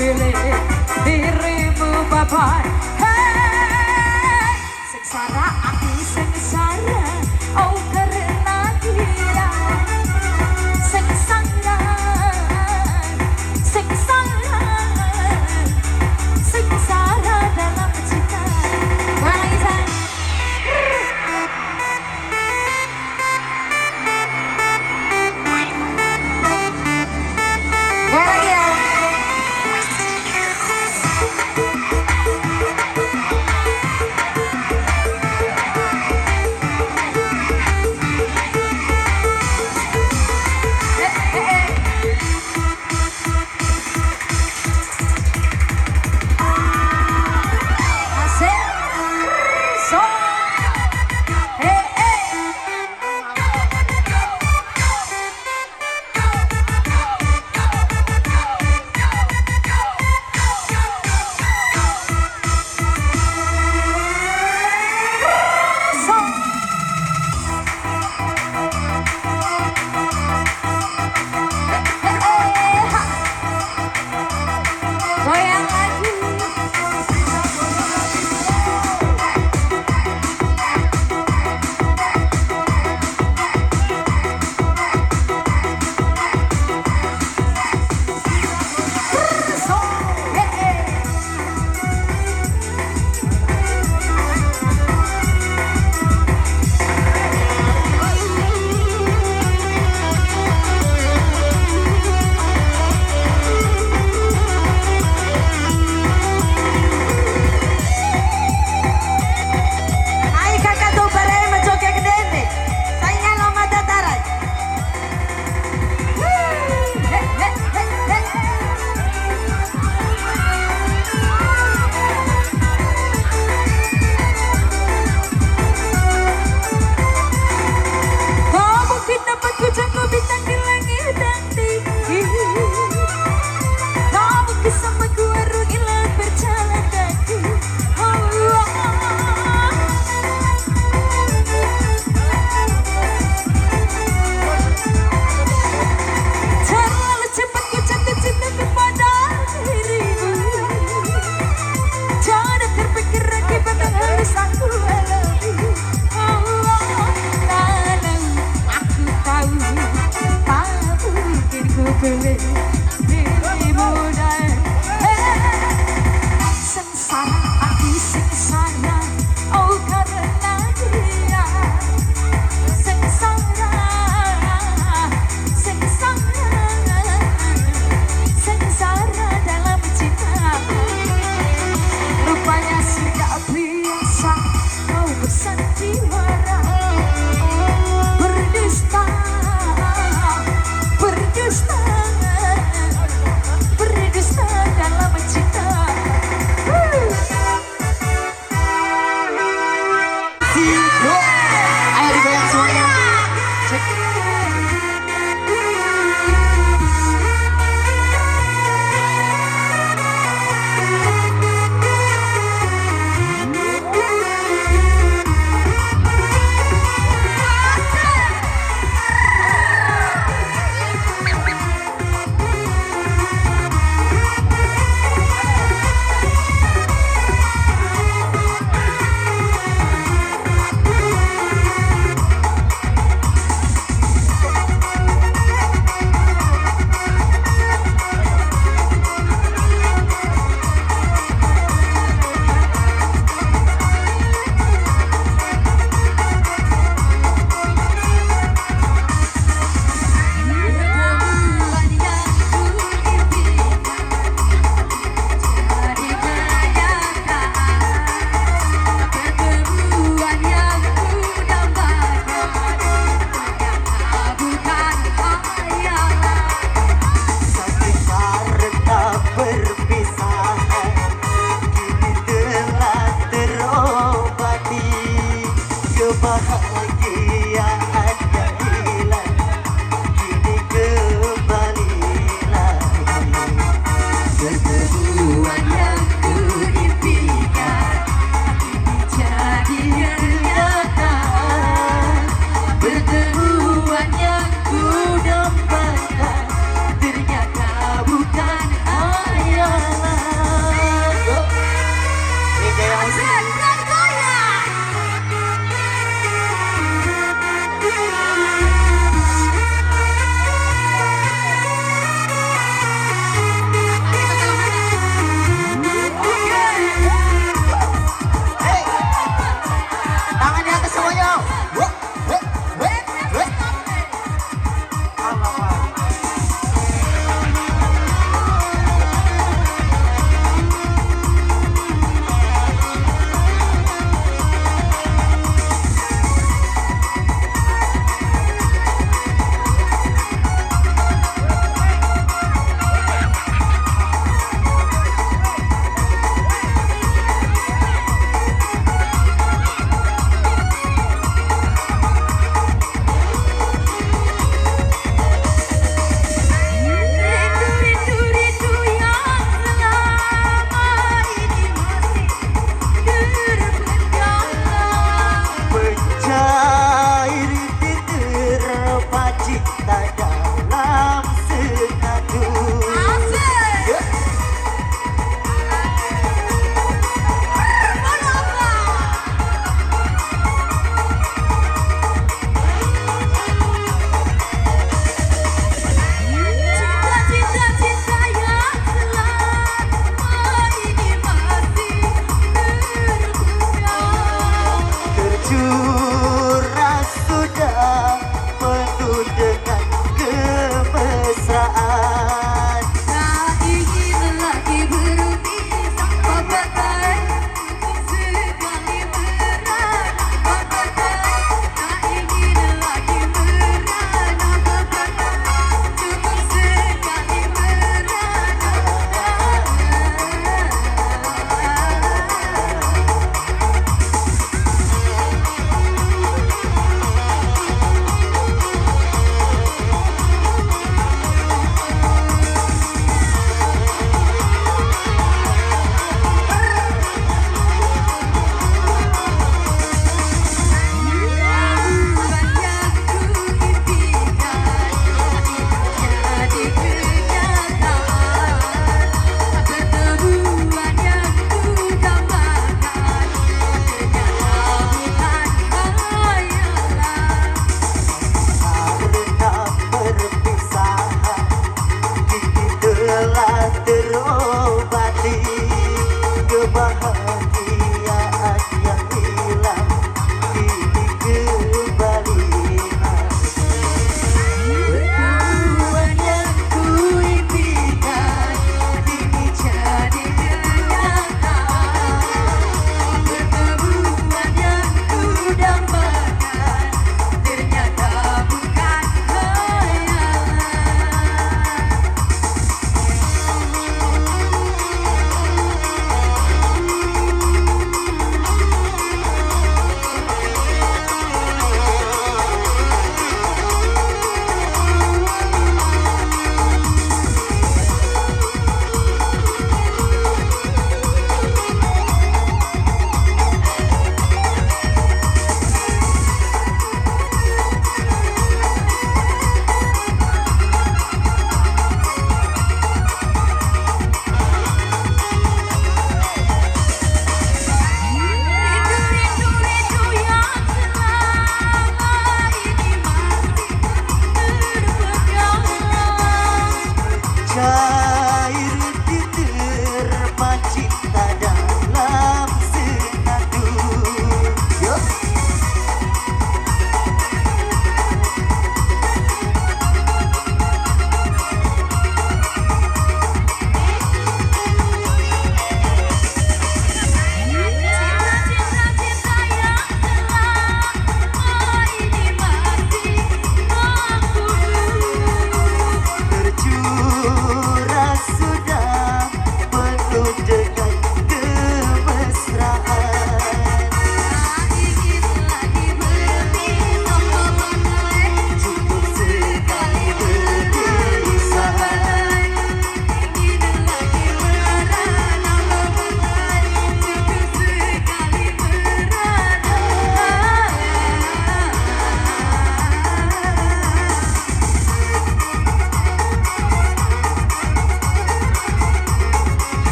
pilih dirimu bapak. Hey, sengsara aku sengsara, oh karena dia sengsara, sengsara, sengsara dalam cinta. Walisan. Ku dambakan ternyata bukan ayah.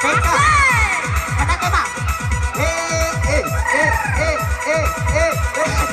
TK. Ada tema. Eh, eh, eh, eh, eh, eh, eh.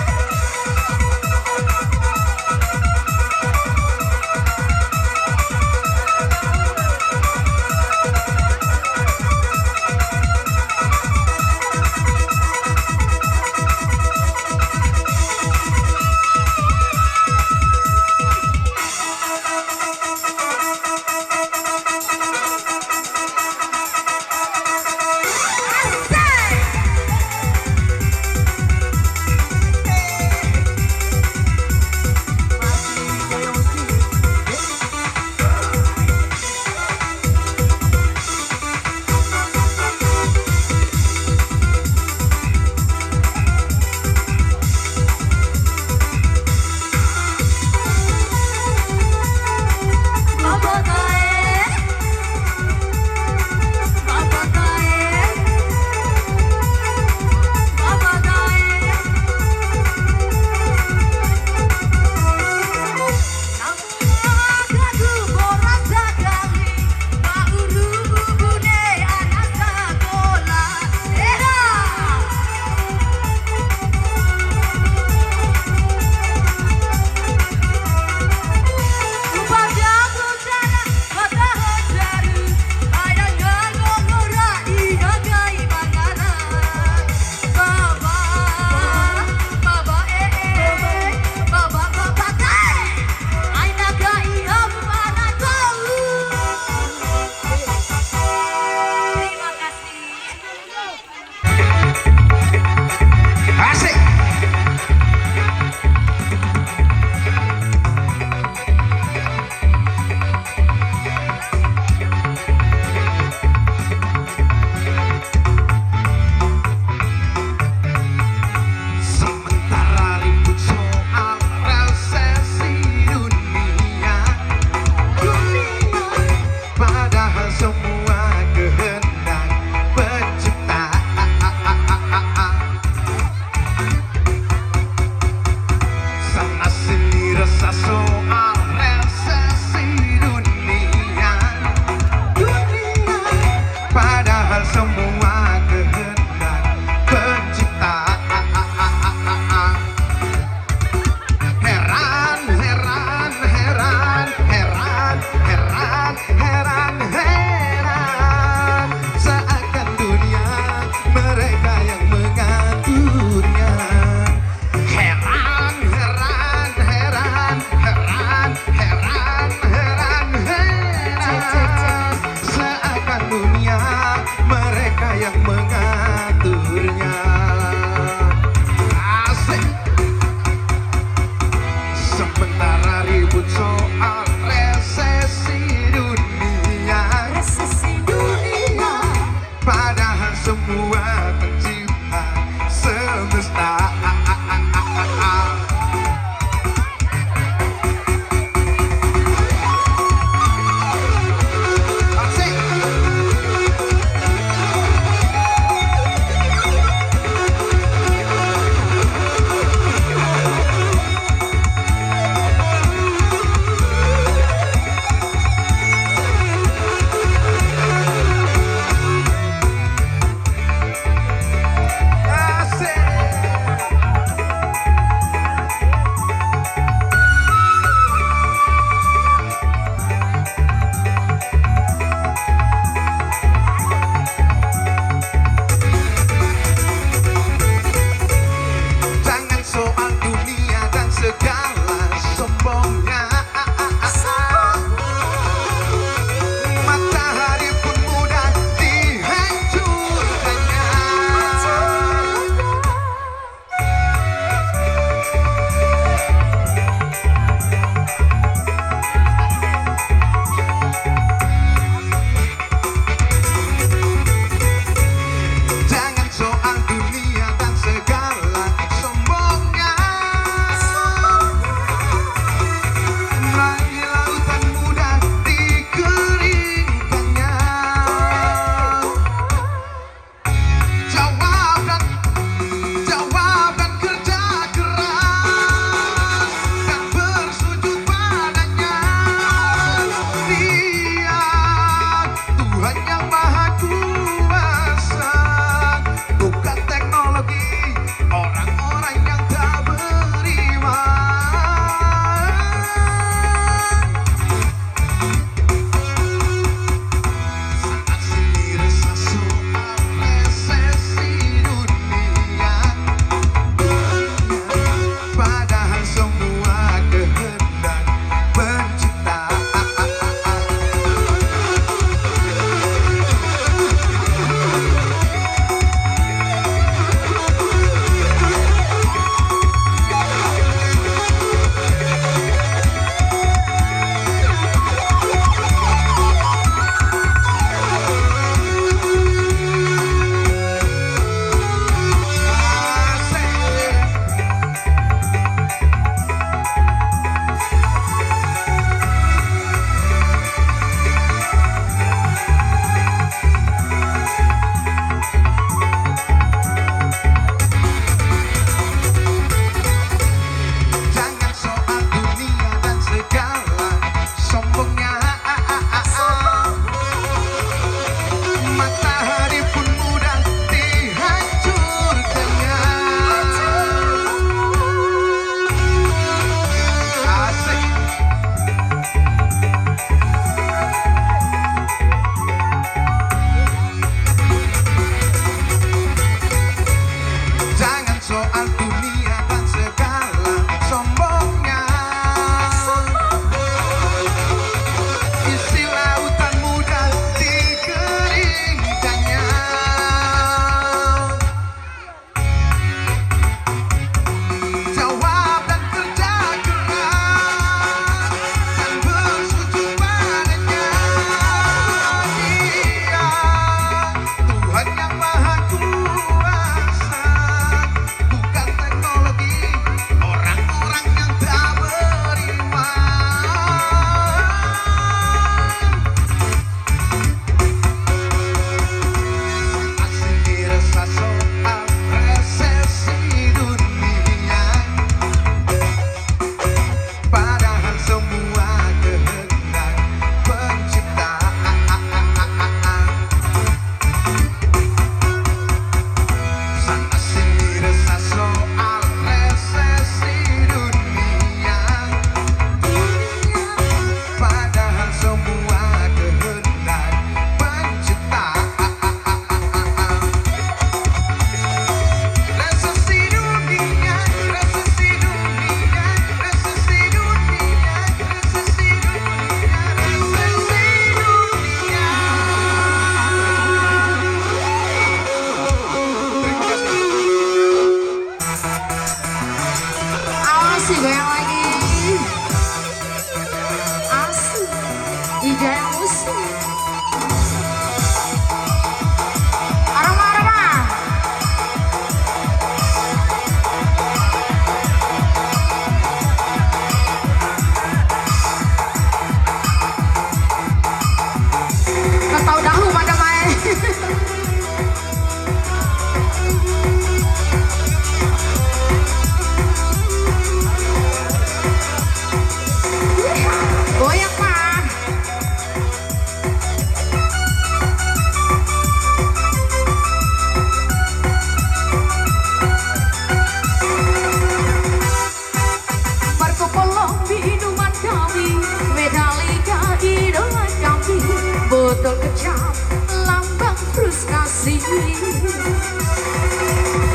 Yang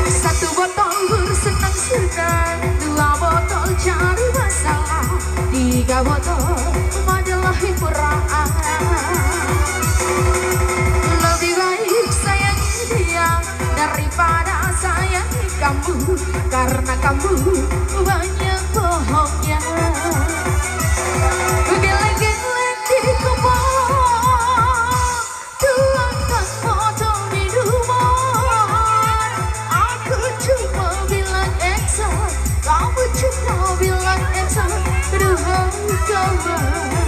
Satu botol bersenang-senang, dua botol cari masalah, tiga botol majalah hiburan. Lebih baik sayangi dia daripada sayangi kamu, karena kamu banyak bohongnya. Geleng-geleng di kebun, tuangkan foto di rumah. Aku cuma bilang Eksa, kamu cuma bilang Eksa. Duhai kawan,